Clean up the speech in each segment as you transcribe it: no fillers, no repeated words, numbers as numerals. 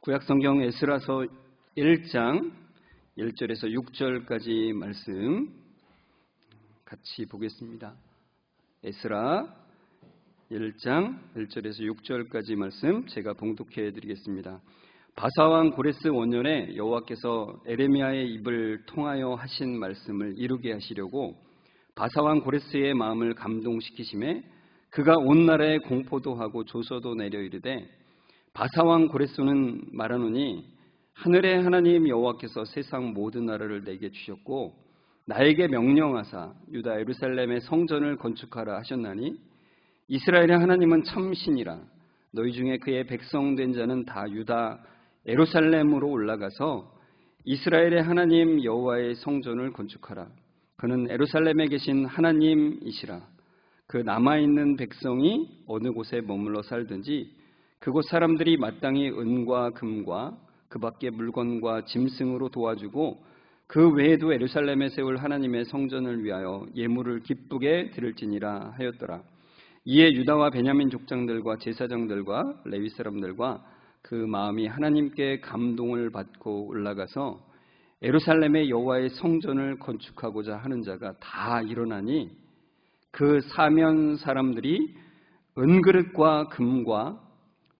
구약성경 에스라서 1장 1절에서 6절까지 말씀 같이 보겠습니다. 에스라 1장 1절에서 6절까지 말씀 제가 봉독해 드리겠습니다. 바사왕 고레스 원년에 여호와께서 에레미야의 입을 통하여 하신 말씀을 이루게 하시려고 바사왕 고레스의 마음을 감동시키심에 그가 온 나라에 공포도 하고 조서도 내려 이르되 바사왕 고레스는 말하노니 하늘의 하나님 여호와께서 세상 모든 나라를 내게 주셨고 나에게 명령하사 유다 예루살렘의 성전을 건축하라 하셨나니 이스라엘의 하나님은 참신이라. 너희 중에 그의 백성 된 자는 다 유다 예루살렘으로 올라가서 이스라엘의 하나님 여호와의 성전을 건축하라. 그는 예루살렘에 계신 하나님이시라. 그 남아있는 백성이 어느 곳에 머물러 살든지 그곳 사람들이 마땅히 은과 금과 그 밖의 물건과 짐승으로 도와주고 그 외에도 예루살렘에 세울 하나님의 성전을 위하여 예물을 기쁘게 드릴지니라 하였더라. 이에 유다와 베냐민 족장들과 제사장들과 레위 사람들과 그 마음이 하나님께 감동을 받고 올라가서 예루살렘의 여호와의 성전을 건축하고자 하는 자가 다 일어나니 그 사면 사람들이 은그릇과 금과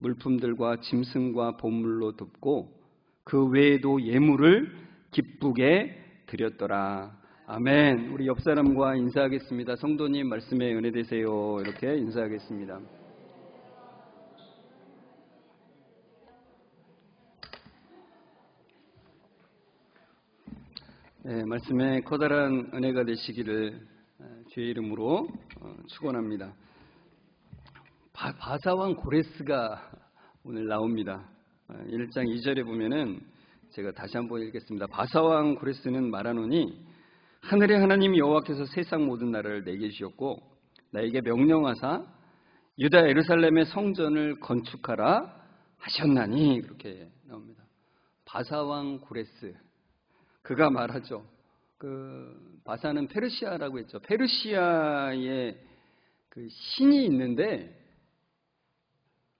물품들과 짐승과 보물로 돕고 그 외에도 예물을 기쁘게 드렸더라. 아멘. 우리 옆 사람과 인사하겠습니다. 성도님 말씀에 은혜 되세요. 이렇게 인사하겠습니다. 네, 말씀에 커다란 은혜가 되시기를 주의 이름으로 축원합니다. 바사왕 고레스가 오늘 나옵니다. 1장 2절에 보면은 제가 다시 한번 읽겠습니다. 바사왕 고레스는 말하노니 하늘의 하나님 여호와께서 세상 모든 나라를 내게 주셨고 나에게 명령하사 유다 예루살렘의 성전을 건축하라 하셨나니 그렇게 나옵니다. 바사왕 고레스 그가 말하죠. 바사는 페르시아라고 했죠. 페르시아에 그 신이 있는데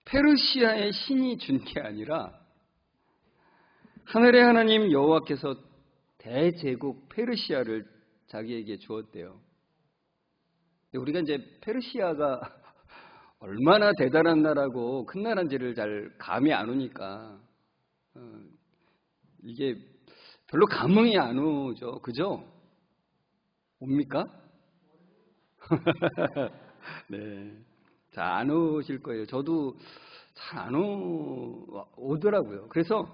페르시아의 신이 준 게 아니라 하늘의 하나님 여호와께서 대제국 페르시아를 자기에게 주었대요. 우리가 이제 페르시아가 얼마나 대단한 나라고 큰 나라인지를 잘 감이 안 오니까 이게 별로 감흥이 안 오죠. 그죠? 옵니까? 네. 잘 안 오실 거예요. 저도 잘 안 오더라고요. 그래서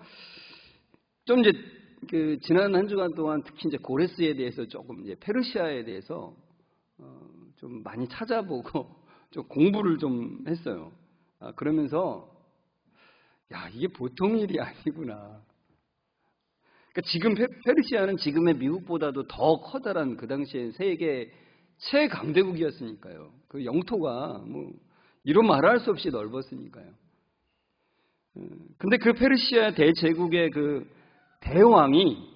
좀 이제 지난 한 주간 동안 특히 이제 고레스에 대해서 조금 이제 페르시아에 대해서 좀 많이 찾아보고 좀 공부를 좀 했어요. 그러면서 야, 이게 보통 일이 아니구나. 그러니까 지금 페르시아는 지금의 미국보다도 더 커다란 그 당시에 세계 최강대국이었으니까요. 그 영토가 뭐 이런 말할 수 없이 넓었으니까요. 근데 그 페르시아 대제국의 그 대왕이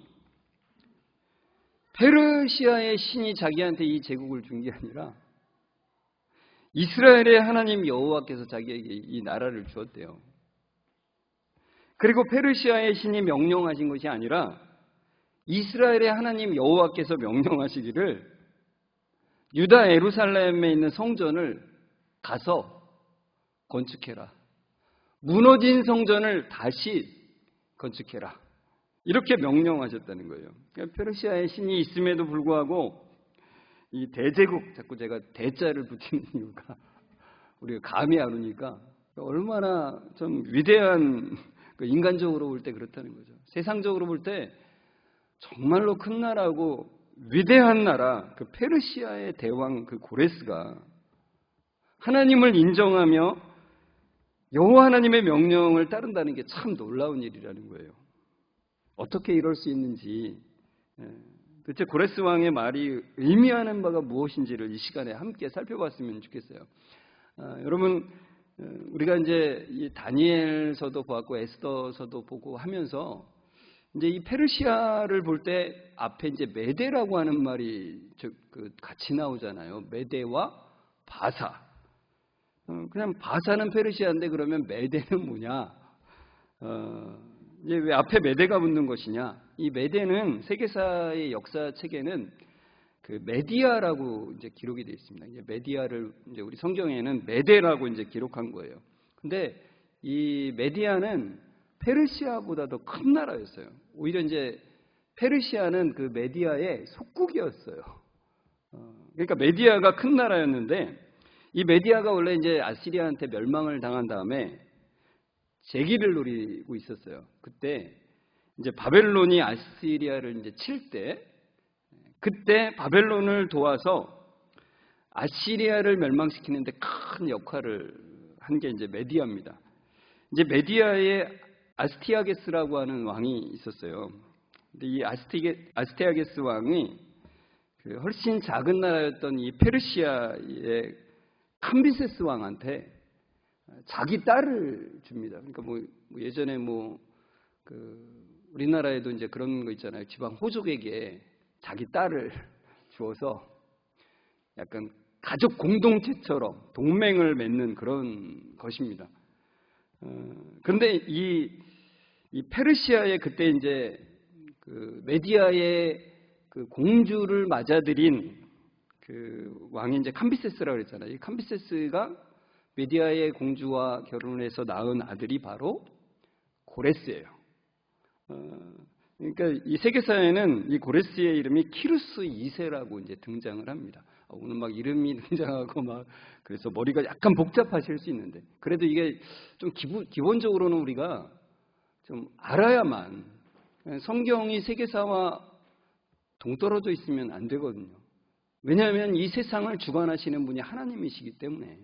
페르시아의 신이 자기한테 이 제국을 준 게 아니라 이스라엘의 하나님 여호와께서 자기에게 이 나라를 주었대요. 그리고 페르시아의 신이 명령하신 것이 아니라 이스라엘의 하나님 여호와께서 명령하시기를 유다 예루살렘에 있는 성전을 가서 건축해라. 무너진 성전을 다시 건축해라. 이렇게 명령하셨다는 거예요. 그러니까 페르시아의 신이 있음에도 불구하고 이 대제국, 자꾸 제가 대자를 붙이는 이유가 우리가 감이 안 오니까 얼마나 좀 위대한, 인간적으로 볼 때 그렇다는 거죠. 세상적으로 볼 때 정말로 큰 나라고 위대한 나라, 그 페르시아의 대왕 그 고레스가 하나님을 인정하며 여호와 하나님의 명령을 따른다는 게 참 놀라운 일이라는 거예요. 어떻게 이럴 수 있는지, 도대체 고레스 왕의 말이 의미하는 바가 무엇인지를 이 시간에 함께 살펴봤으면 좋겠어요. 여러분, 우리가 이제 이 다니엘서도 보았고 에스더서도 보고 하면서 이제 이 페르시아를 볼 때 앞에 이제 메데라고 하는 말이 같이 나오잖아요. 메데와 바사. 그냥 바사는 페르시아인데 그러면 메데는 뭐냐? 이제 왜 앞에 메대가 붙는 것이냐? 이 메대는 세계사의 역사책에는 그 메디아라고 이제 기록이 되어 있습니다. 이제 메디아를 이제 우리 성경에는 메대라고 이제 기록한 거예요. 근데 이 메디아는 페르시아보다 더 큰 나라였어요. 오히려 이제 페르시아는 그 메디아의 속국이었어요. 그러니까 메디아가 큰 나라였는데 이 메디아가 원래 이제 아시리아한테 멸망을 당한 다음에 재기를 노리고 있었어요. 그때 이제 바벨론이 아시리아를 이제 칠 때 그때 바벨론을 도와서 아시리아를 멸망시키는데 큰 역할을 한 게 이제 메디아입니다. 이제 메디아에 아스티아게스라고 하는 왕이 있었어요. 근데 이 아스티아게스 왕이 그 훨씬 작은 나라였던 이 페르시아의 캄비세스 왕한테 자기 딸을 줍니다. 그러니까 뭐 예전에 그 우리나라에도 이제 그런 거 있잖아요. 지방 호족에게 자기 딸을 주어서 약간 가족 공동체처럼 동맹을 맺는 그런 것입니다. 그런데 이 페르시아의 그때 이제 그 메디아의 그 공주를 맞아들인 그 왕이 이제 캄비세스라고 그랬잖아요. 이 캄비세스가 메디아의 공주와 결혼해서 낳은 아들이 바로 고레스예요. 그러니까 이 세계사에는 이 고레스의 이름이 키루스 2세라고 이제 등장을 합니다. 오늘 막 이름이 등장하고 막 그래서 머리가 약간 복잡하실 수 있는데 그래도 이게 좀 기본적으로는 우리가 좀 알아야만 성경이 세계사와 동떨어져 있으면 안 되거든요. 왜냐하면 이 세상을 주관하시는 분이 하나님이시기 때문에.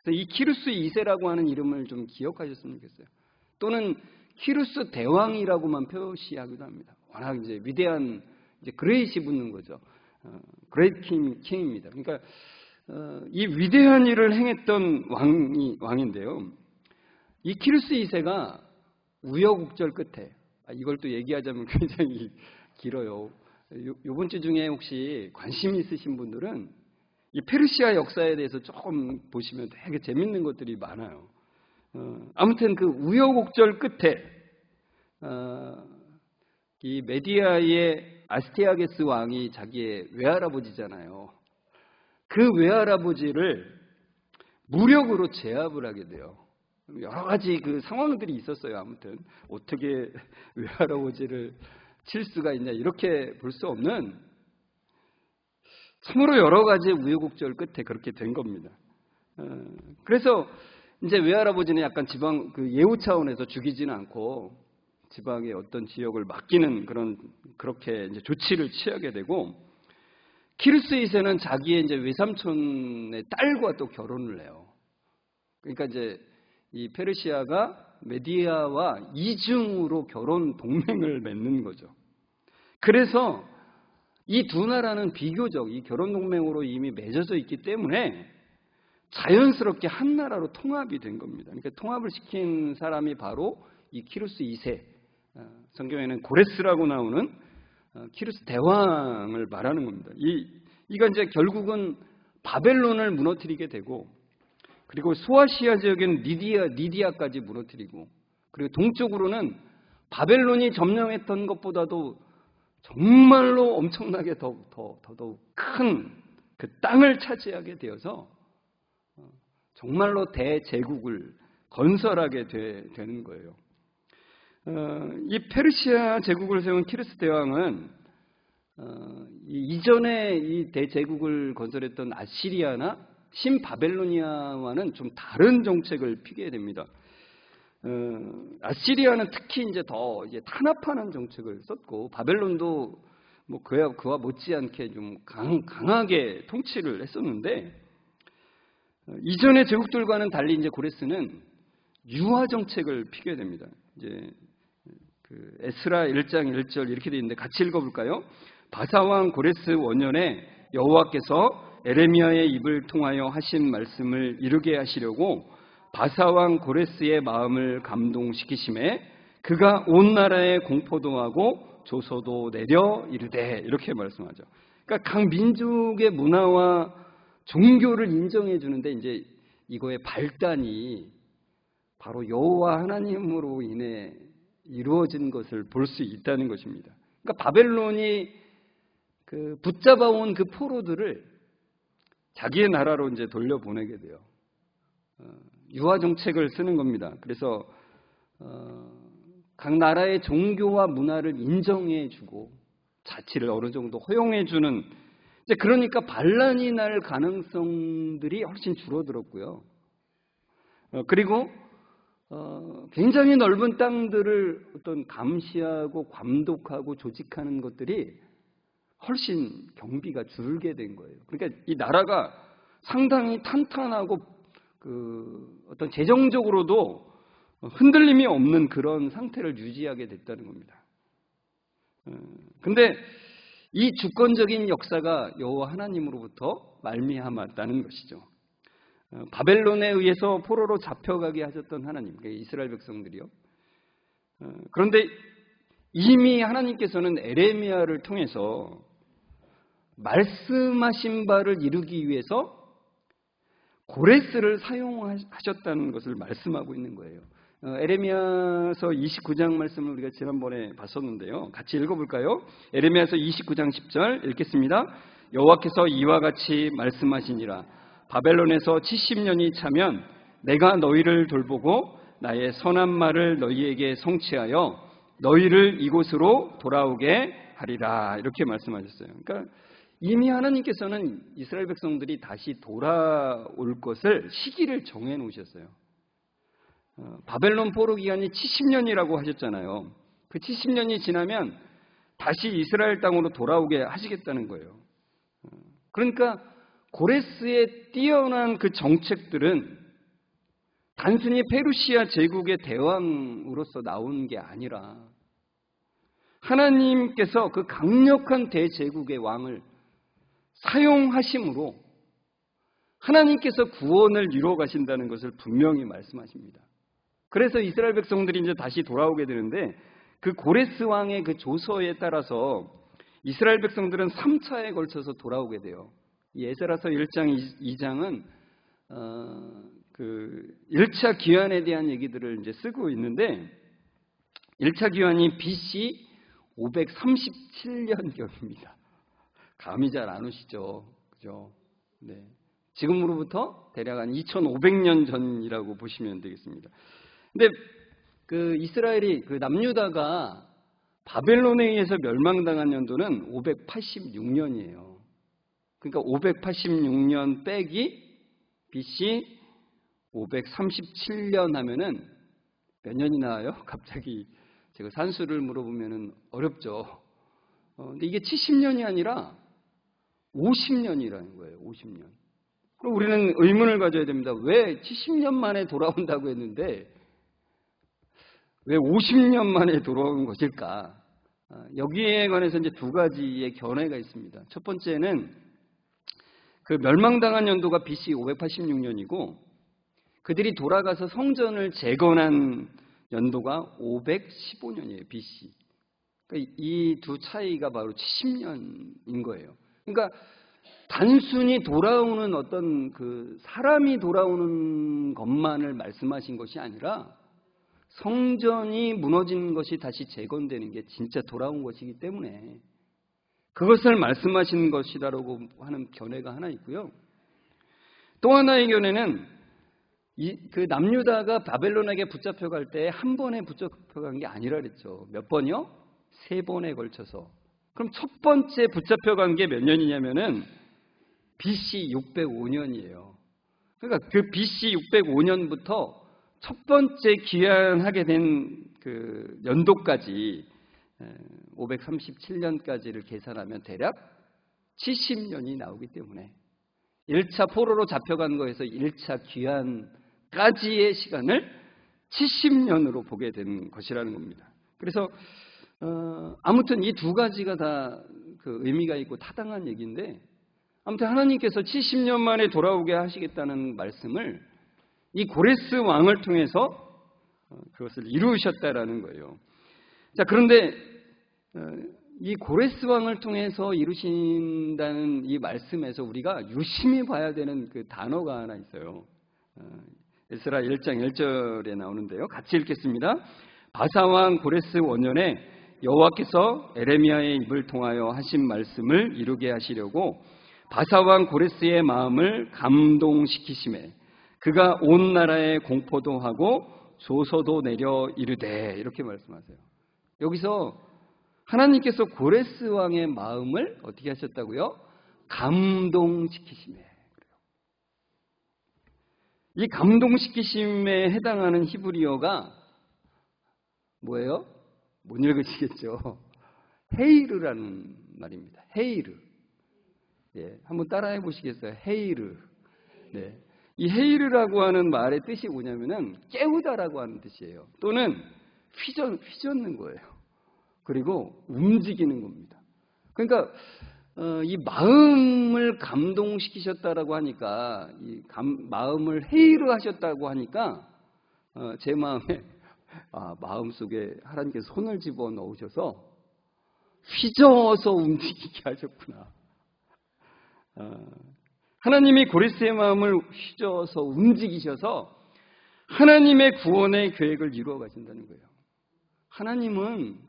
그래서 이 키루스 2세라고 하는 이름을 좀 기억하셨으면 좋겠어요. 또는 키루스 대왕이라고만 표시하기도 합니다. 워낙 이제 위대한 이제 그레이시 붙는 거죠. 그레이트 킹입니다. 그러니까 이 위대한 일을 행했던 왕인데요. 이 키루스 2세가 우여곡절 끝에 이걸 또 얘기하자면 굉장히 길어요. 이번 주 중에 혹시 관심 있으신 분들은 이 페르시아 역사에 대해서 조금 보시면 되게 재밌는 것들이 많아요. 아무튼 그 우여곡절 끝에 이 메디아의 아스티아게스 왕이 자기의 외할아버지잖아요. 그 외할아버지를 무력으로 제압을 하게 돼요. 여러 가지 그 상황들이 있었어요. 아무튼 어떻게 외할아버지를 칠 수가 있냐 이렇게 볼 수 없는 참으로 여러 가지 우여곡절 끝에 그렇게 된 겁니다. 그래서 이제 외할아버지는 약간 지방 그 예우 차원에서 죽이지는 않고 지방의 어떤 지역을 맡기는 그렇게 이제 조치를 취하게 되고 키루스 2세는 자기의 이제 외삼촌의 딸과 또 결혼을 해요. 그러니까 이제 이 페르시아가 메디아와 이중으로 결혼 동맹을 맺는 거죠. 그래서 이 두 나라는 비교적 이 결혼 동맹으로 이미 맺어져 있기 때문에 자연스럽게 한 나라로 통합이 된 겁니다. 그러니까 통합을 시킨 사람이 바로 이 키루스 2세, 성경에는 고레스라고 나오는 키루스 대왕을 말하는 겁니다. 이가 이제 결국은 바벨론을 무너뜨리게 되고, 그리고 소아시아 지역에는 니디아까지 무너뜨리고, 그리고 동쪽으로는 바벨론이 점령했던 것보다도 정말로 엄청나게 더더욱 큰 그 땅을 차지하게 되어서 정말로 대제국을 건설하게 되는 거예요. 이 페르시아 제국을 세운 키루스 대왕은 이전에 이 대제국을 건설했던 아시리아나 신바벨로니아와는 좀 다른 정책을 피게 됩니다. 아시리아는 특히 이제 더 이제 탄압하는 정책을 썼고, 바벨론도 뭐 그와 못지않게 좀 강하게 통치를 했었는데, 이전의 제국들과는 달리 이제 고레스는 유화 정책을 피게 됩니다. 이제 그 에스라 1장 1절 이렇게 되어 있는데 같이 읽어볼까요? 바사왕 고레스 원년에 여호와께서 에레미야의 입을 통하여 하신 말씀을 이루게 하시려고 바사왕 고레스의 마음을 감동시키심에 그가 온 나라에 공포도 하고 조서도 내려 이르되, 이렇게 말씀하죠. 그러니까 각 민족의 문화와 종교를 인정해 주는데 이제 이거의 발단이 바로 여호와 하나님으로 인해 이루어진 것을 볼 수 있다는 것입니다. 그러니까 바벨론이 붙잡아온 그 포로들을 자기의 나라로 이제 돌려보내게 돼요. 유화 정책을 쓰는 겁니다. 그래서 각 나라의 종교와 문화를 인정해주고 자치를 어느 정도 허용해주는, 이제 그러니까 반란이 날 가능성들이 훨씬 줄어들었고요. 그리고 굉장히 넓은 땅들을 어떤 감시하고 감독하고 조직하는 것들이 훨씬 경비가 줄게 된 거예요. 그러니까 이 나라가 상당히 탄탄하고 어떤 재정적으로도 흔들림이 없는 그런 상태를 유지하게 됐다는 겁니다. 근데 이 주권적인 역사가 여호와 하나님으로부터 말미암았다는 것이죠. 바벨론에 의해서 포로로 잡혀가게 하셨던 하나님, 이스라엘 백성들이요. 그런데 이미 하나님께서는 에레미야를 통해서 말씀하신 바를 이루기 위해서 고레스를 사용하셨다는 것을 말씀하고 있는 거예요. 에레미야서 29장 말씀을 우리가 지난번에 봤었는데요. 같이 읽어볼까요? 에레미야서 29장 10절 읽겠습니다. 여호와께서 이와 같이 말씀하시니라. 바벨론에서 70년이 차면 내가 너희를 돌보고 나의 선한 말을 너희에게 성취하여 너희를 이곳으로 돌아오게 하리라. 이렇게 말씀하셨어요. 그러니까 이미 하나님께서는 이스라엘 백성들이 다시 돌아올 것을 시기를 정해 놓으셨어요. 바벨론 포로 기간이 70년이라고 하셨잖아요. 그 70년이 지나면 다시 이스라엘 땅으로 돌아오게 하시겠다는 거예요. 그러니까 고레스의 뛰어난 그 정책들은 단순히 페르시아 제국의 대왕으로서 나온 게 아니라 하나님께서 그 강력한 대제국의 왕을 사용하심으로 하나님께서 구원을 이루어 가신다는 것을 분명히 말씀하십니다. 그래서 이스라엘 백성들이 이제 다시 돌아오게 되는데, 그 고레스 왕의 그 조서에 따라서 이스라엘 백성들은 3차에 걸쳐서 돌아오게 돼요. 이 에스라서 1장 2장은 그 1차 귀환에 대한 얘기들을 이제 쓰고 있는데, 1차 귀환이 BC 537년경입니다. 감이 잘 안 오시죠? 그죠? 네. 지금으로부터 대략 한 2500년 전이라고 보시면 되겠습니다. 근데 그 이스라엘이 그 남유다가 바벨론에 의해서 멸망당한 연도는 586년이에요. 그러니까 586년 빼기 BC 537년 하면은 몇 년이 나와요? 갑자기 제가 산수를 물어보면은 어렵죠. 근데 이게 70년이 아니라 50년이라는 거예요. 50년. 그럼 우리는 의문을 가져야 됩니다. 왜 70년 만에 돌아온다고 했는데 왜 50년 만에 돌아온 것일까? 여기에 관해서 이제 두 가지의 견해가 있습니다. 첫 번째는 그 멸망당한 연도가 BC 586년이고 그들이 돌아가서 성전을 재건한 연도가 515년이에요. BC. 그러니까 이 두 차이가 바로 70년인 거예요. 그러니까 단순히 돌아오는 어떤 그 사람이 돌아오는 것만을 말씀하신 것이 아니라 성전이 무너진 것이 다시 재건되는 게 진짜 돌아온 것이기 때문에 그것을 말씀하신 것이다라고 하는 견해가 하나 있고요. 또 하나의 견해는 그 남유다가 바벨론에게 붙잡혀갈 때 한 번에 붙잡혀간 게 아니라 그랬죠. 몇 번이요? 3번에 걸쳐서. 그럼 첫 번째 붙잡혀간 게 몇 년이냐면은 BC 605년이에요. 그러니까 그 BC 605년부터 첫 번째 귀환하게 된 그 연도까지 537년까지를 계산하면 대략 70년이 나오기 때문에 1차 포로로 잡혀간 거에서 1차 귀환까지의 시간을 70년으로 보게 된 것이라는 겁니다. 그래서 아무튼 이 두 가지가 다 그 의미가 있고 타당한 얘기인데, 아무튼 하나님께서 70년 만에 돌아오게 하시겠다는 말씀을 이 고레스 왕을 통해서 그것을 이루셨다라는 거예요. 자, 그런데 이 고레스 왕을 통해서 이루신다는 이 말씀에서 우리가 유심히 봐야 되는 그 단어가 하나 있어요. 에스라 1장 1절에 나오는데요. 같이 읽겠습니다. 바사왕 고레스 원년에 여호와께서 에레미야의 입을 통하여 하신 말씀을 이루게 하시려고 바사왕 고레스의 마음을 감동시키심에 그가 온 나라에 공포도 하고 조서도 내려 이르되, 이렇게 말씀하세요. 여기서 하나님께서 고레스 왕의 마음을 어떻게 하셨다고요? 감동시키심에. 이 감동시키심에 해당하는 히브리어가 뭐예요? 못 읽으시겠죠? 헤이르라는 말입니다. 헤이르. 예, 한번 따라해 보시겠어요? 헤이르. 네. 이 헤이르라고 하는 말의 뜻이 뭐냐면은 깨우다라고 하는 뜻이에요. 또는 휘젓는 거예요. 그리고 움직이는 겁니다. 그러니까 이 마음을 감동시키셨다라고 하니까, 마음을 헤이르 하셨다고 하니까 제 마음에 마음속에 하나님께서 손을 집어 넣으셔서 휘저어서 움직이게 하셨구나. 하나님이 고레스의 마음을 휘저어서 움직이셔서 하나님의 구원의 계획을 이루어 가신다는 거예요. 하나님은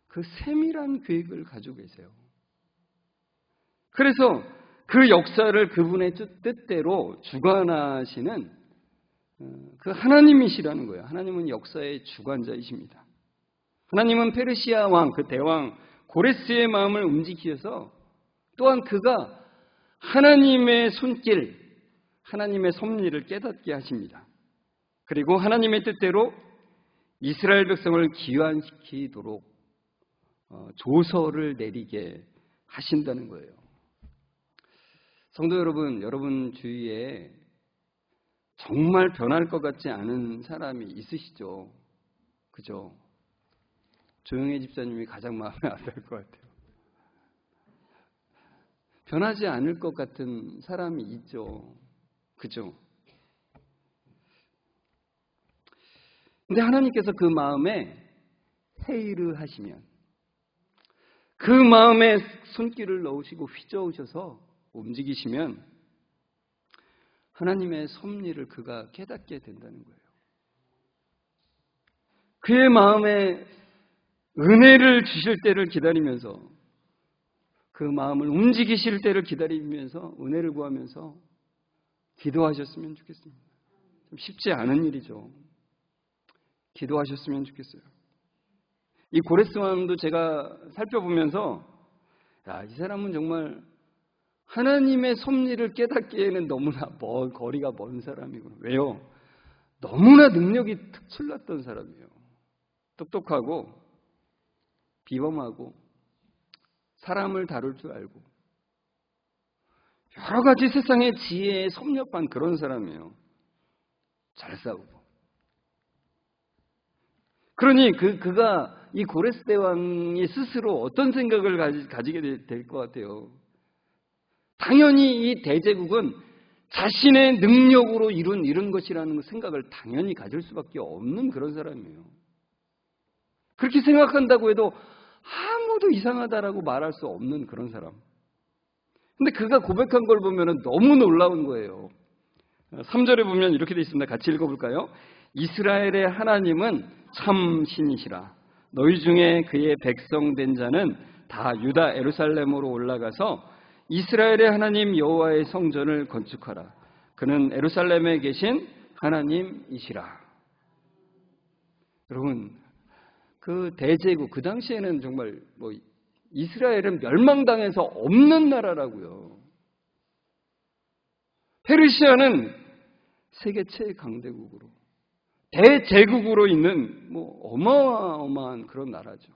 그 세밀한 계획을 가지고 계세요. 그래서 그 역사를 그분의 뜻대로 주관하시는 그 하나님이시라는 거예요. 하나님은 역사의 주관자이십니다. 하나님은 페르시아 왕, 그 대왕 고레스의 마음을 움직이셔서 또한 그가 하나님의 손길, 하나님의 섭리를 깨닫게 하십니다. 그리고 하나님의 뜻대로 이스라엘 백성을 귀환시키도록 조서를 내리게 하신다는 거예요. 성도 여러분, 여러분 주위에 정말 변할 것 같지 않은 사람이 있으시죠? 그죠? 조영애 집사님이 가장 마음에 안 들 것 같아요. 변하지 않을 것 같은 사람이 있죠. 그죠? 근데 하나님께서 그 마음에 헤이르 하시면, 그 마음에 손길을 넣으시고 휘저으셔서 움직이시면 하나님의 섭리를 그가 깨닫게 된다는 거예요. 그의 마음에 은혜를 주실 때를 기다리면서, 그 마음을 움직이실 때를 기다리면서 은혜를 구하면서 기도하셨으면 좋겠습니다. 좀 쉽지 않은 일이죠. 기도하셨으면 좋겠어요. 이 고레스 왕도 제가 살펴보면서 이 사람은 정말 하나님의 섭리를 깨닫기에는 너무나 거리가 먼 사람이구나. 왜요? 너무나 능력이 특출났던 사람이에요. 똑똑하고 비범하고 사람을 다룰 줄 알고 여러 가지 세상의 지혜에 섭렵한 그런 사람이에요. 잘 싸우고. 그러니 그가 이 고레스 대왕이 스스로 어떤 생각을 가지게 될 것 같아요. 당연히 이 대제국은 자신의 능력으로 이룬 것이라는 생각을 당연히 가질 수밖에 없는 그런 사람이에요. 그렇게 생각한다고 해도 아무도 이상하다라고 말할 수 없는 그런 사람. 근데 그가 고백한 걸 보면 너무 놀라운 거예요. 3절에 보면 이렇게 되어 있습니다. 같이 읽어볼까요? 이스라엘의 하나님은 참 신이시라. 너희 중에 그의 백성 된 자는 다 유다 예루살렘으로 올라가서 이스라엘의 하나님 여호와의 성전을 건축하라. 그는 예루살렘에 계신 하나님이시라. 여러분, 그 대제국, 그 당시에는 정말 이스라엘은 멸망당해서 없는 나라라고요. 페르시아는 세계 최강대국으로, 대제국으로 있는 어마어마한 그런 나라죠.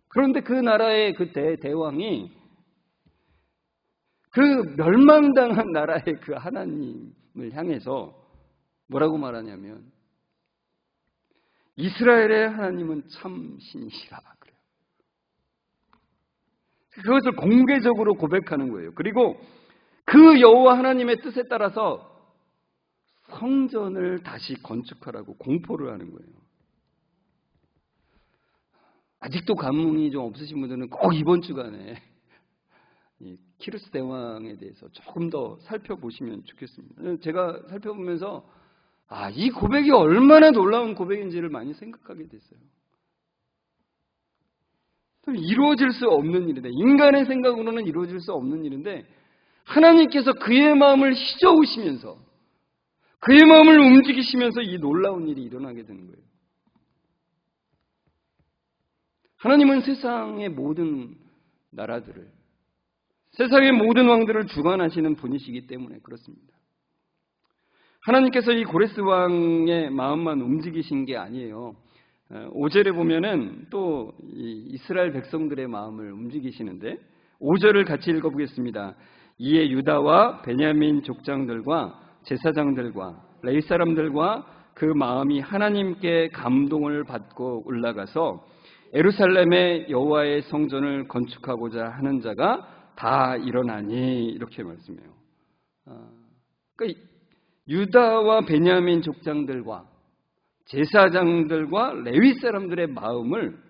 그런데 그 나라의 그 대왕이 그 멸망당한 나라의 그 하나님을 향해서 뭐라고 말하냐면 이스라엘의 하나님은 참 신이시라 그래요. 그것을 공개적으로 고백하는 거예요. 그리고 그 여호와 하나님의 뜻에 따라서 성전을 다시 건축하라고 공포를 하는 거예요. 아직도 감흥이 좀 없으신 분들은 꼭 이번 주간에 키루스 대왕에 대해서 조금 더 살펴보시면 좋겠습니다. 제가 살펴보면서 이 고백이 얼마나 놀라운 고백인지를 많이 생각하게 됐어요. 이루어질 수 없는 일인데, 인간의 생각으로는 이루어질 수 없는 일인데 하나님께서 그의 마음을 휘저으시면서 그의 마음을 움직이시면서 이 놀라운 일이 일어나게 되는 거예요. 하나님은 세상의 모든 나라들을, 세상의 모든 왕들을 주관하시는 분이시기 때문에 그렇습니다. 하나님께서 이 고레스 왕의 마음만 움직이신 게 아니에요. 5절에 보면은 또 이스라엘 백성들의 마음을 움직이시는데 5절을 같이 읽어보겠습니다. 이에 유다와 베냐민 족장들과 제사장들과 레위 사람들과 그 마음이 하나님께 감동을 받고 올라가서 예루살렘의 여호와의 성전을 건축하고자 하는 자가 다 일어나니, 이렇게 말씀해요. 그러니까 유다와 베냐민 족장들과 제사장들과 레위 사람들의 마음을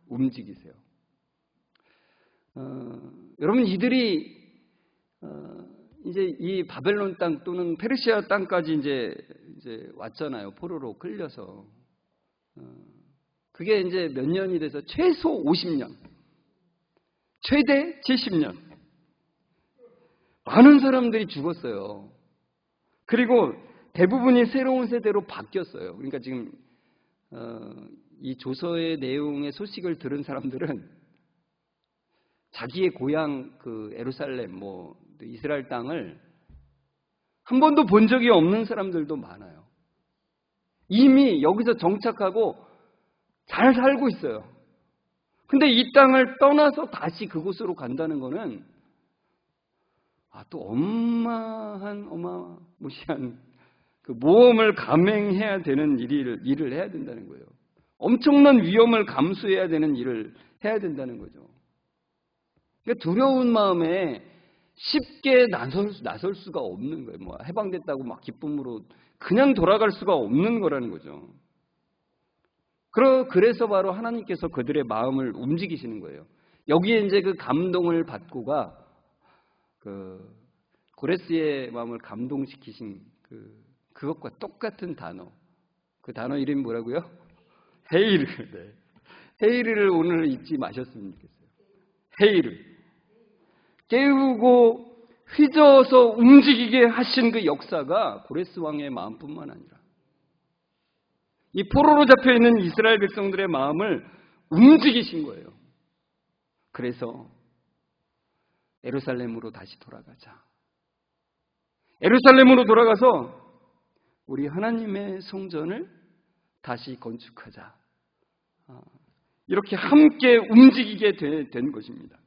움직이세요. 여러분, 이들이 이제 이 바벨론 땅 또는 페르시아 땅까지 이제 왔잖아요. 포로로 끌려서. 그게 이제 몇 년이 돼서 최소 50년, 최대 70년. 많은 사람들이 죽었어요. 그리고 대부분이 새로운 세대로 바뀌었어요. 그러니까 지금 이 조서의 내용의 소식을 들은 사람들은 자기의 고향 그 예루살렘, 이스라엘 땅을 한 번도 본 적이 없는 사람들도 많아요. 이미 여기서 정착하고 잘 살고 있어요. 근데 이 땅을 떠나서 다시 그곳으로 간다는 거는 또 어마무시한 그 모험을 감행해야 되는 일을 해야 된다는 거예요. 엄청난 위험을 감수해야 되는 일을 해야 된다는 거죠. 그러니까 두려운 마음에 쉽게 나설 수가 없는 거예요. 해방됐다고 막 기쁨으로 그냥 돌아갈 수가 없는 거라는 거죠. 그래서 바로 하나님께서 그들의 마음을 움직이시는 거예요. 여기에 이제 그 감동을 받고가 고레스의 마음을 감동시키신 그것과 똑같은 단어. 그 단어 이름이 뭐라고요? 헤이르. 네. 헤이르를 오늘 잊지 마셨으면 좋겠어요. 헤이르. 깨우고 휘저어서 움직이게 하신 그 역사가 고레스 왕의 마음뿐만 아니라 이 포로로 잡혀있는 이스라엘 백성들의 마음을 움직이신 거예요. 그래서 예루살렘으로 다시 돌아가자. 예루살렘으로 돌아가서 우리 하나님의 성전을 다시 건축하자. 이렇게 함께 움직이게 된 것입니다.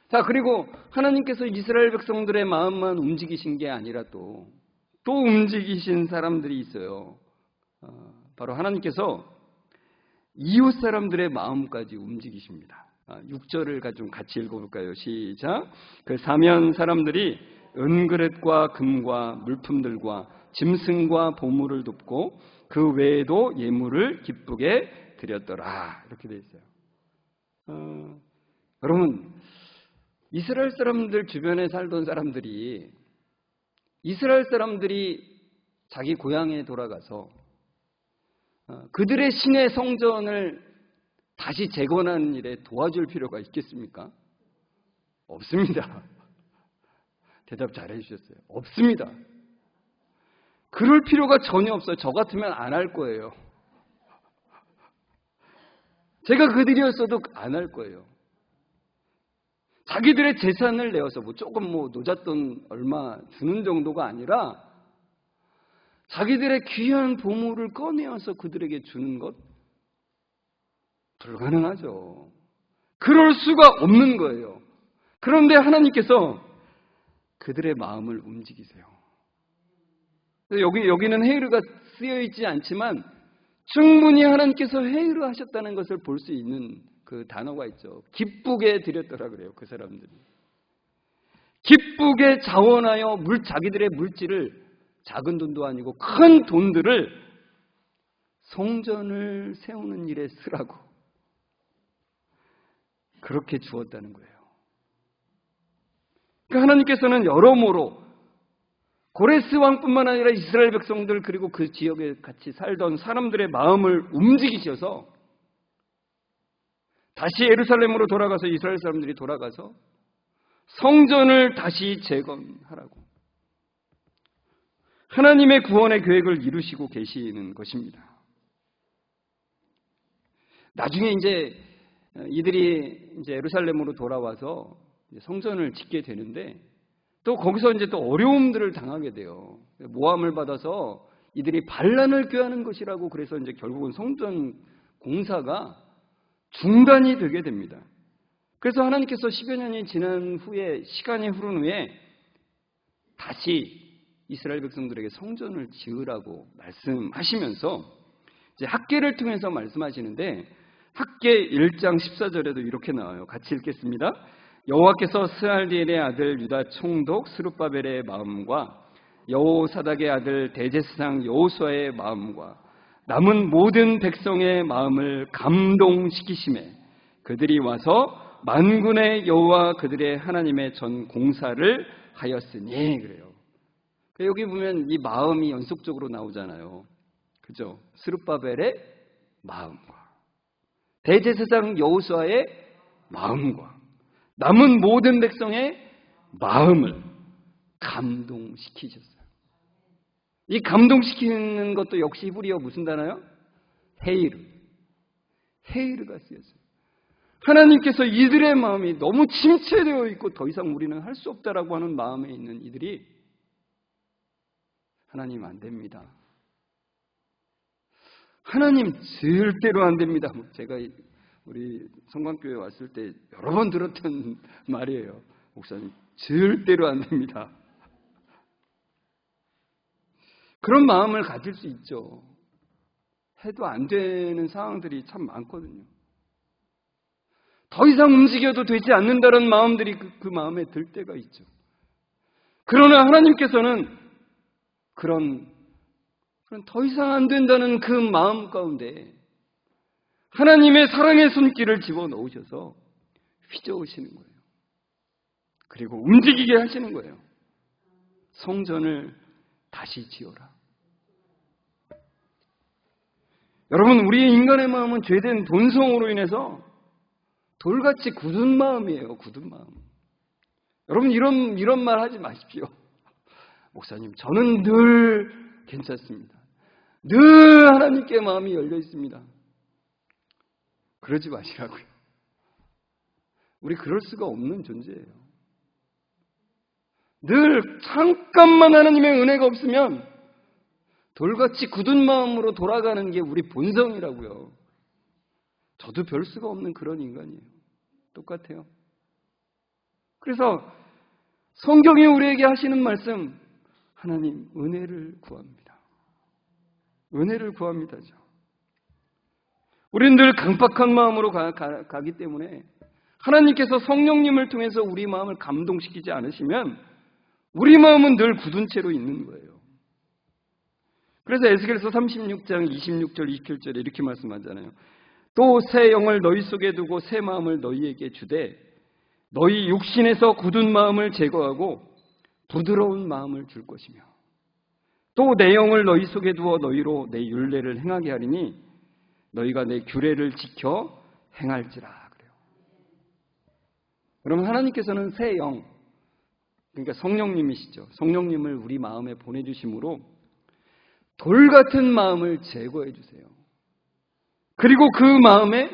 자, 그리고 하나님께서 이스라엘 백성들의 마음만 움직이신 게 아니라 또 움직이신 사람들이 있어요. 바로 하나님께서 이웃 사람들의 마음까지 움직이십니다. 6절을 좀 같이 읽어볼까요? 시작. 그 사면 사람들이 은그릇과 금과 물품들과 짐승과 보물을 돕고 그 외에도 예물을 기쁘게 드렸더라. 이렇게 되어 있어요. 여러분, 이스라엘 사람들 주변에 살던 사람들이 이스라엘 사람들이 자기 고향에 돌아가서 그들의 신의 성전을 다시 재건하는 일에 도와줄 필요가 있겠습니까? 없습니다. 대답 잘 해주셨어요. 없습니다. 그럴 필요가 전혀 없어요. 저 같으면 안 할 거예요. 제가 그들이었어도 안 할 거예요. 자기들의 재산을 내어서 조금 노잣돈 얼마 주는 정도가 아니라 자기들의 귀한 보물을 꺼내어서 그들에게 주는 것 불가능하죠. 그럴 수가 없는 거예요. 그런데 하나님께서 그들의 마음을 움직이세요. 여기는 헤이르가 쓰여 있지 않지만 충분히 하나님께서 헤이르 하셨다는 것을 볼 수 있는 그 단어가 있죠. 기쁘게 드렸더라 그래요. 그 사람들이. 기쁘게 자원하여 자기들의 물질을, 작은 돈도 아니고 큰 돈들을 성전을 세우는 일에 쓰라고 그렇게 주었다는 거예요. 그 하나님께서는 여러모로 고레스 왕뿐만 아니라 이스라엘 백성들 그리고 그 지역에 같이 살던 사람들의 마음을 움직이셔서 다시 예루살렘으로 돌아가서 이스라엘 사람들이 돌아가서 성전을 다시 재건하라고 하나님의 구원의 계획을 이루시고 계시는 것입니다. 나중에 이들이 예루살렘으로 돌아와서 성전을 짓게 되는데 또 거기서 또 어려움들을 당하게 돼요. 모함을 받아서 이들이 반란을 꾀하는 것이라고 그래서 결국은 성전 공사가 중단이 되게 됩니다. 그래서 하나님께서 10여 년이 지난 후에 시간이 흐른 후에 다시 이스라엘 백성들에게 성전을 지으라고 말씀하시면서 학개를 통해서 말씀하시는데 학개 1장 14절에도 이렇게 나와요. 같이 읽겠습니다. 여호와께서 스알디엘의 아들 유다 총독 스룹바벨의 마음과 여호사닥의 아들 대제사장 여호수아의 마음과 남은 모든 백성의 마음을 감동시키시매 그들이 와서 만군의 여호와 그들의 하나님의 전 공사를 하였으니 그래요. 여기 보면 이 마음이 연속적으로 나오잖아요. 그죠? 스룹바벨의 마음과 대제사장 여호수아의 마음과 남은 모든 백성의 마음을 감동시키셨어요. 이 감동시키는 것도 역시 히브리어 무슨 단어요? 헤이르가 쓰였어요. 하나님께서 이들의 마음이 너무 침체되어 있고 더 이상 우리는 할 수 없다라고 하는 마음에 있는 이들이 하나님 안 됩니다. 하나님 절대로 안 됩니다. 제가 우리 성광교회 왔을 때 여러 번 들었던 말이에요. 목사님 절대로 안 됩니다. 그런 마음을 가질 수 있죠. 해도 안 되는 상황들이 참 많거든요. 더 이상 움직여도 되지 않는다는 마음들이 그 마음에 들 때가 있죠. 그러나 하나님께서는 그런 더 이상 안 된다는 그 마음 가운데 하나님의 사랑의 손길을 집어넣으셔서 휘저으시는 거예요. 그리고 움직이게 하시는 거예요. 성전을 다시 지어라. 여러분, 우리의 인간의 마음은 죄된 본성으로 인해서 돌같이 굳은 마음이에요. 굳은 마음. 여러분 이런 말 하지 마십시오. 목사님, 저는 늘 괜찮습니다. 늘 하나님께 마음이 열려 있습니다. 그러지 마시라고요. 우리 그럴 수가 없는 존재예요. 늘 잠깐만 하나님의 은혜가 없으면 돌같이 굳은 마음으로 돌아가는 게 우리 본성이라고요. 저도 별 수가 없는 그런 인간이에요. 똑같아요. 그래서 성경이 우리에게 하시는 말씀, 하나님 은혜를 구합니다. 은혜를 구합니다죠. 우리는 늘 강박한 마음으로 가기 때문에 하나님께서 성령님을 통해서 우리 마음을 감동시키지 않으시면 우리 마음은 늘 굳은 채로 있는 거예요. 그래서 에스겔서 36장 26절 27절에 이렇게 말씀하잖아요. 또 새 영을 너희 속에 두고 새 마음을 너희에게 주되 너희 육신에서 굳은 마음을 제거하고 부드러운 마음을 줄 것이며 또 내 영을 너희 속에 두어 너희로 내 율례를 행하게 하리니 너희가 내 규례를 지켜 행할지라 그래요. 여러분, 하나님께서는 새 영, 그러니까 성령님이시죠. 성령님을 우리 마음에 보내주심으로 돌 같은 마음을 제거해 주세요. 그리고 그 마음에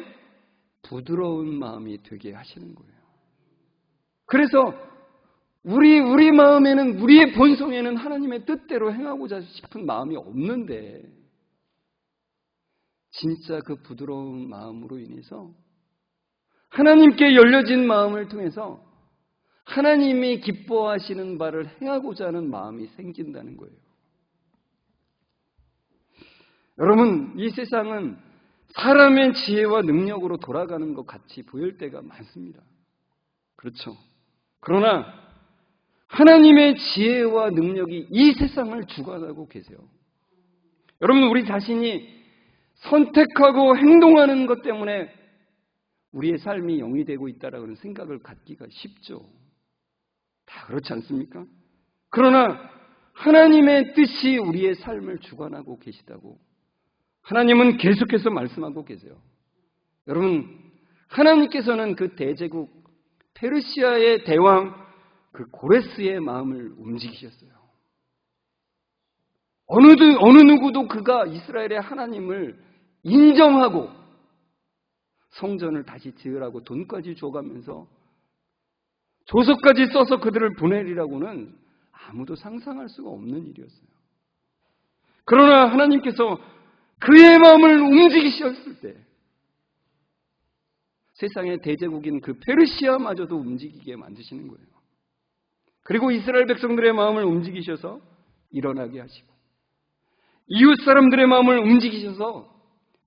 부드러운 마음이 되게 하시는 거예요. 그래서 우리 마음에는, 우리의 본성에는 하나님의 뜻대로 행하고자 싶은 마음이 없는데 진짜 그 부드러운 마음으로 인해서 하나님께 열려진 마음을 통해서 하나님이 기뻐하시는 바를 행하고자 하는 마음이 생긴다는 거예요. 여러분, 이 세상은 사람의 지혜와 능력으로 돌아가는 것 같이 보일 때가 많습니다. 그렇죠. 그러나 하나님의 지혜와 능력이 이 세상을 주관하고 계세요. 여러분, 우리 자신이 선택하고 행동하는 것 때문에 우리의 삶이 영이 되고 있다라는 생각을 갖기가 쉽죠. 다 그렇지 않습니까? 그러나 하나님의 뜻이 우리의 삶을 주관하고 계시다고 하나님은 계속해서 말씀하고 계세요. 여러분, 하나님께서는 그 대제국 페르시아의 대왕 그 고레스의 마음을 움직이셨어요. 어느 누구도 그가 이스라엘의 하나님을 인정하고 성전을 다시 지으라고 돈까지 줘가면서 조서까지 써서 그들을 보내리라고는 아무도 상상할 수가 없는 일이었어요. 그러나 하나님께서 그의 마음을 움직이셨을 때 세상의 대제국인 그 페르시아마저도 움직이게 만드시는 거예요. 그리고 이스라엘 백성들의 마음을 움직이셔서 일어나게 하시고 이웃 사람들의 마음을 움직이셔서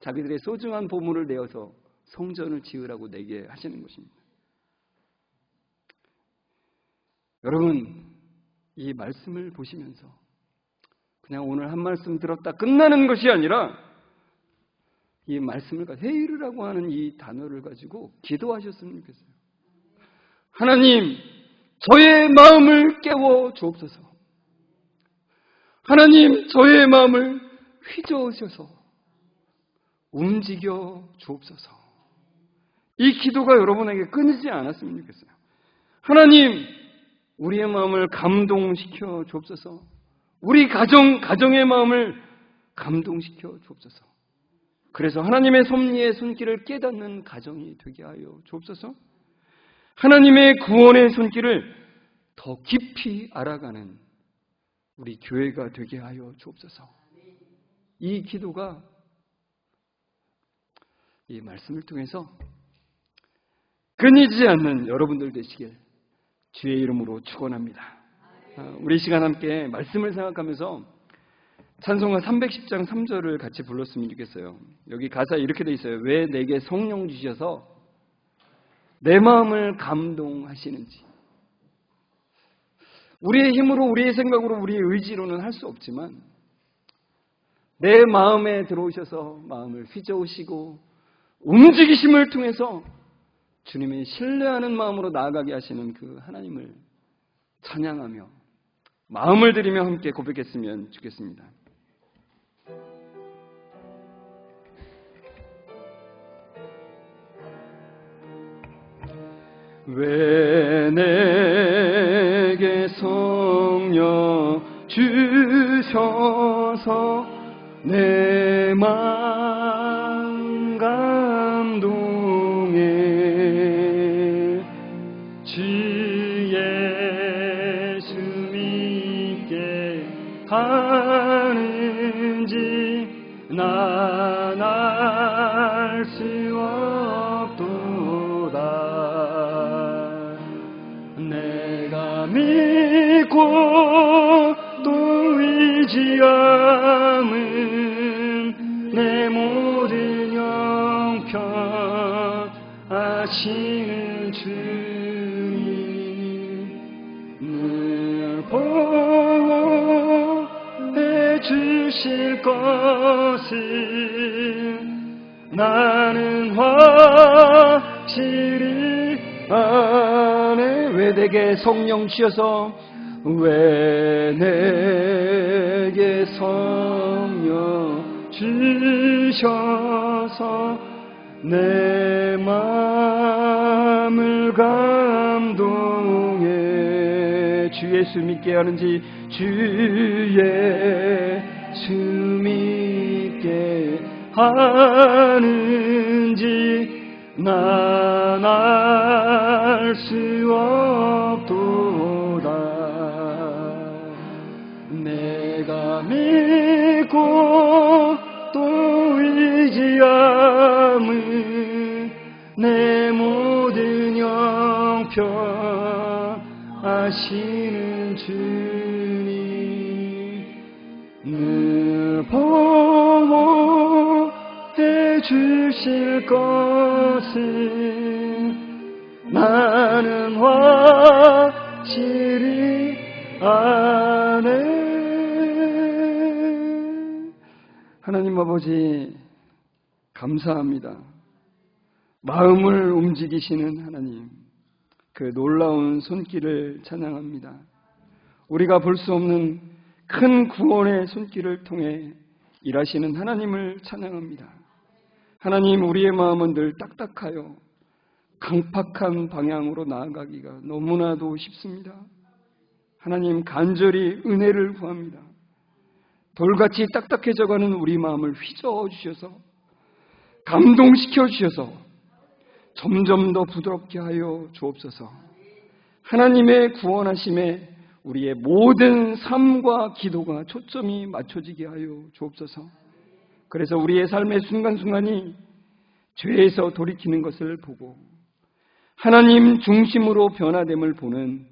자기들의 소중한 보물을 내어서 성전을 지으라고 내게 하시는 것입니다. 여러분, 이 말씀을 보시면서 그냥 오늘 한 말씀 들었다 끝나는 것이 아니라 이 말씀을 회의르라고 하는 이 단어를 가지고 기도하셨으면 좋겠어요. 하나님, 저의 마음을 깨워 주옵소서. 하나님, 저의 마음을 휘저으셔서 움직여 주옵소서. 이 기도가 여러분에게 끊이지 않았으면 좋겠어요. 하나님, 우리의 마음을 감동시켜 주옵소서. 우리 가정의 마음을 감동시켜 주옵소서. 그래서 하나님의 섭리의 손길을 깨닫는 가정이 되게 하여 주옵소서. 하나님의 구원의 손길을 더 깊이 알아가는 우리 교회가 되게 하여 주옵소서. 이 기도가 이 말씀을 통해서 끊이지 않는 여러분들 되시길 주의 이름으로 축원합니다. 우리 시간 함께 말씀을 생각하면서 찬송가 310장 3절을 같이 불렀으면 좋겠어요. 여기 가사에 이렇게 돼 있어요. 왜 내게 성령 주셔서 내 마음을 감동하시는지. 우리의 힘으로, 우리의 생각으로, 우리의 의지로는 할 수 없지만 내 마음에 들어오셔서 마음을 휘저으시고 움직이심을 통해서 주님의 신뢰하는 마음으로 나아가게 하시는 그 하나님을 찬양하며 마음을 들이며 함께 고백했으면 좋겠습니다. 왜 내게 성령 주셔서 내 마음 감동해 주 예수 믿게 하는지 난 알 수 없도다. 내가 믿고 또 의지함은 내 모든 형편 아시는 주님 늘 보호해 주실 것을 나는 확실히 아네. 왜 내게 성령 주셔서 왜 내게 성령 주셔서 내 마음을 감동해 주 예수 믿게 하는지 주 예수 믿게 하는지 난 알 수 없도다. 내가 믿고 또 의지함은 내 모든 형편 아시는 주님 늘 보호해 주실 것을 나는 확실히 아네. 하나님 아버지 감사합니다. 마음을 움직이시는 하나님, 그 놀라운 손길을 찬양합니다. 우리가 볼 수 없는 큰 구원의 손길을 통해 일하시는 하나님을 찬양합니다. 하나님, 우리의 마음은 늘 딱딱하여 강팍한 방향으로 나아가기가 너무나도 쉽습니다. 하나님, 간절히 은혜를 구합니다. 돌같이 딱딱해져가는 우리 마음을 휘저어 주셔서 감동시켜 주셔서 점점 더 부드럽게 하여 주옵소서. 하나님의 구원하심에 우리의 모든 삶과 기도가 초점이 맞춰지게 하여 주옵소서. 그래서 우리의 삶의 순간순간이 죄에서 돌이키는 것을 보고 하나님 중심으로 변화됨을 보는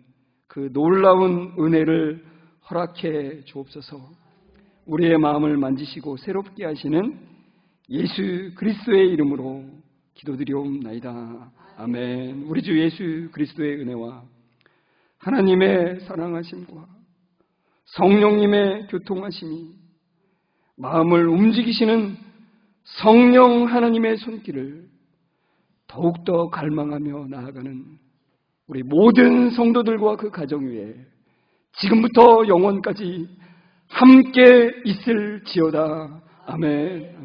그 놀라운 은혜를 허락해 주옵소서. 우리의 마음을 만지시고 새롭게 하시는 예수 그리스도의 이름으로 기도드리옵나이다. 아멘. 우리 주 예수 그리스도의 은혜와 하나님의 사랑하심과 성령님의 교통하심이 마음을 움직이시는 성령 하나님의 손길을 더욱더 갈망하며 나아가는 우리 모든 성도들과 그 가정 위에 지금부터 영원까지 함께 있을지어다. 아멘.